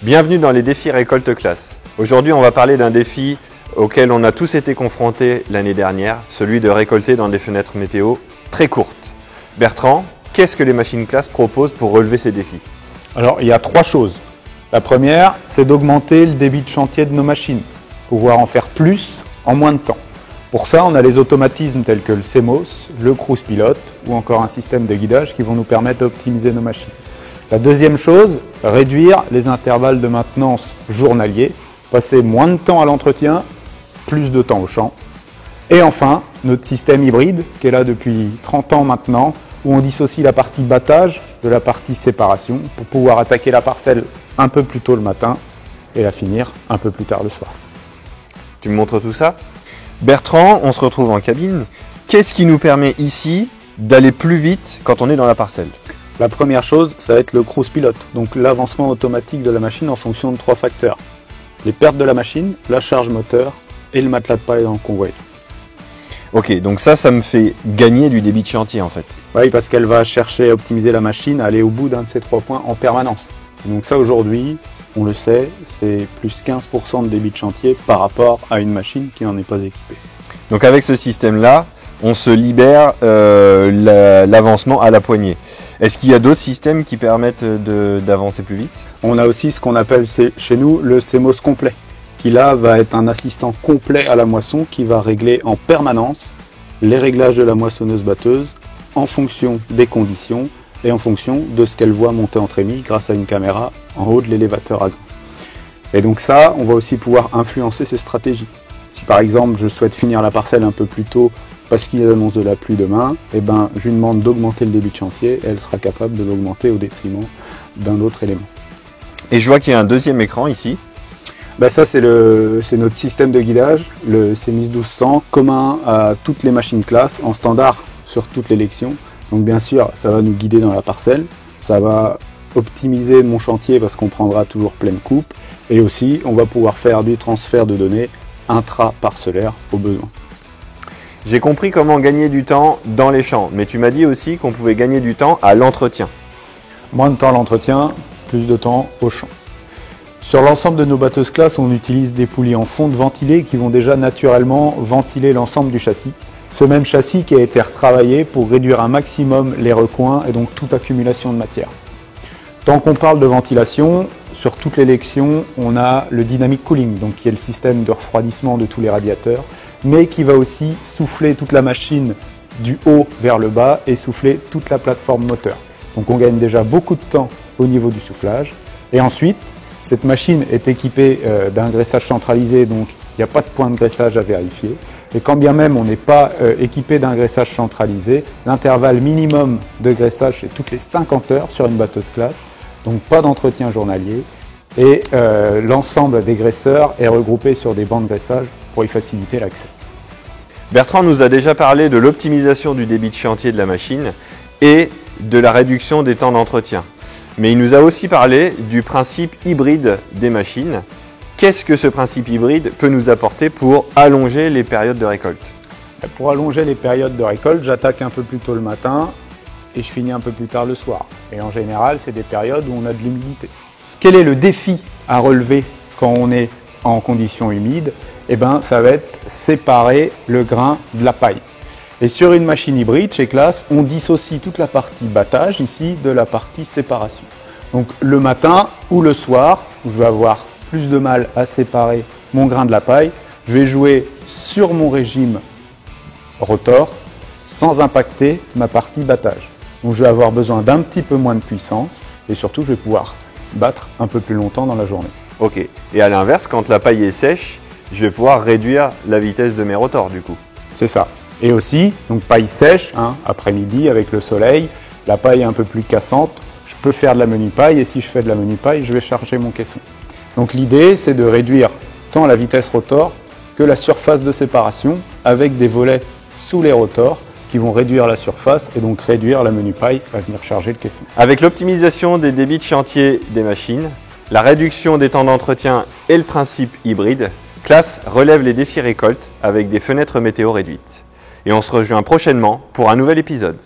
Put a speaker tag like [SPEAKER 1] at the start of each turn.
[SPEAKER 1] Bienvenue dans les défis récolte classe. Aujourd'hui, on va parler d'un défi auquel on a tous été confrontés l'année dernière, celui de récolter dans des fenêtres météo très courtes. Bertrand, qu'est-ce que les machines classe proposent pour relever ces défis?
[SPEAKER 2] Alors, il y a trois choses. La première, c'est d'augmenter le débit de chantier de nos machines, pouvoir en faire plus en moins de temps. Pour ça, on a les automatismes tels que le CMOS, le Cruise Pilot ou encore un système de guidage qui vont nous permettre d'optimiser nos machines. La deuxième chose, réduire les intervalles de maintenance journaliers, passer moins de temps à l'entretien, plus de temps au champ. Et enfin, notre système hybride, qui est là depuis 30 ans maintenant, où on dissocie la partie battage de la partie séparation pour pouvoir attaquer la parcelle un peu plus tôt le matin et la finir un peu plus tard le soir.
[SPEAKER 1] Tu me montres tout ça? Bertrand, on se retrouve en cabine. Qu'est-ce qui nous permet ici d'aller plus vite quand on est dans la parcelle?
[SPEAKER 2] La première chose, ça va être le Cruise Pilot, donc l'avancement automatique de la machine en fonction de trois facteurs. Les pertes de la machine, la charge moteur et le matelas de paille dans le convoyeur.
[SPEAKER 1] Ok, donc ça me fait gagner du débit de chantier en fait.
[SPEAKER 2] Oui, parce qu'elle va chercher à optimiser la machine, à aller au bout d'un de ces trois points en permanence. Donc ça aujourd'hui, on le sait, c'est plus 15% de débit de chantier par rapport à une machine qui n'en est pas équipée.
[SPEAKER 1] Donc avec ce système-là, on se libère l'avancement à la poignée. Est-ce qu'il y a d'autres systèmes qui permettent d'avancer plus vite?
[SPEAKER 2] On a aussi ce qu'on appelle chez nous le CMOS complet, qui là va être un assistant complet à la moisson qui va régler en permanence les réglages de la moissonneuse-batteuse en fonction des conditions et en fonction de ce qu'elle voit monter en trémie grâce à une caméra en haut de l'élévateur à grains. Et donc ça, on va aussi pouvoir influencer ces stratégies. Si par exemple je souhaite finir la parcelle un peu plus tôt parce qu'il annonce de la pluie demain, je lui demande d'augmenter le débit de chantier et elle sera capable de l'augmenter au détriment d'un autre élément.
[SPEAKER 1] Et je vois qu'il y a un deuxième écran ici.
[SPEAKER 2] Ça c'est notre système de guidage, le CMIS 1200, commun à toutes les machines classe, en standard sur toute l'élection. Donc bien sûr, ça va nous guider dans la parcelle, ça va optimiser mon chantier parce qu'on prendra toujours pleine coupe, et aussi on va pouvoir faire du transfert de données intra-parcellaire au besoin.
[SPEAKER 1] J'ai compris comment gagner du temps dans les champs, mais tu m'as dit aussi qu'on pouvait gagner du temps à l'entretien.
[SPEAKER 2] Moins de temps à l'entretien, plus de temps au champ. Sur l'ensemble de nos batteuses classe, on utilise des poulies en fonte ventilées qui vont déjà naturellement ventiler l'ensemble du châssis. Ce même châssis qui a été retravaillé pour réduire un maximum les recoins et donc toute accumulation de matière. Tant qu'on parle de ventilation, sur toute l'élection, on a le dynamic cooling, donc qui est le système de refroidissement de tous les radiateurs, mais qui va aussi souffler toute la machine du haut vers le bas et souffler toute la plateforme moteur. Donc on gagne déjà beaucoup de temps au niveau du soufflage. Et ensuite, cette machine est équipée d'un graissage centralisé, donc il n'y a pas de point de graissage à vérifier. Et quand bien même on n'est pas équipé d'un graissage centralisé, l'intervalle minimum de graissage c'est toutes les 50 heures sur une batteuse classe, donc pas d'entretien journalier. Et l'ensemble des graisseurs est regroupé sur des bancs de graissage pour y faciliter l'accès.
[SPEAKER 1] Bertrand nous a déjà parlé de l'optimisation du débit de chantier de la machine et de la réduction des temps d'entretien. Mais il nous a aussi parlé du principe hybride des machines. Qu'est-ce que ce principe hybride peut nous apporter pour allonger les périodes de récolte?
[SPEAKER 2] Pour allonger les périodes de récolte, j'attaque un peu plus tôt le matin et je finis un peu plus tard le soir. Et en général, c'est des périodes où on a de l'humidité. Quel est le défi à relever quand on est en conditions humides? Ça va être séparer le grain de la paille. Et sur une machine hybride, chez Classe, on dissocie toute la partie battage ici de la partie séparation. Donc le matin ou le soir, je vais avoir plus de mal à séparer mon grain de la paille. Je vais jouer sur mon régime rotor sans impacter ma partie battage. Donc je vais avoir besoin d'un petit peu moins de puissance et surtout je vais pouvoir battre un peu plus longtemps dans la journée.
[SPEAKER 1] Ok. Et à l'inverse, quand la paille est sèche, je vais pouvoir réduire la vitesse de mes rotors du coup.
[SPEAKER 2] C'est ça. Et aussi, donc paille sèche, après-midi avec le soleil, la paille est un peu plus cassante, je peux faire de la menu paille et si je fais de la menu paille, je vais charger mon caisson. Donc l'idée, c'est de réduire tant la vitesse rotor que la surface de séparation avec des volets sous les rotors qui vont réduire la surface et donc réduire la menu paille à venir charger le caisson.
[SPEAKER 1] Avec l'optimisation des débits de chantier des machines, la réduction des temps d'entretien et le principe hybride, Classe relève les défis récolte avec des fenêtres météo réduites. Et on se rejoint prochainement pour un nouvel épisode.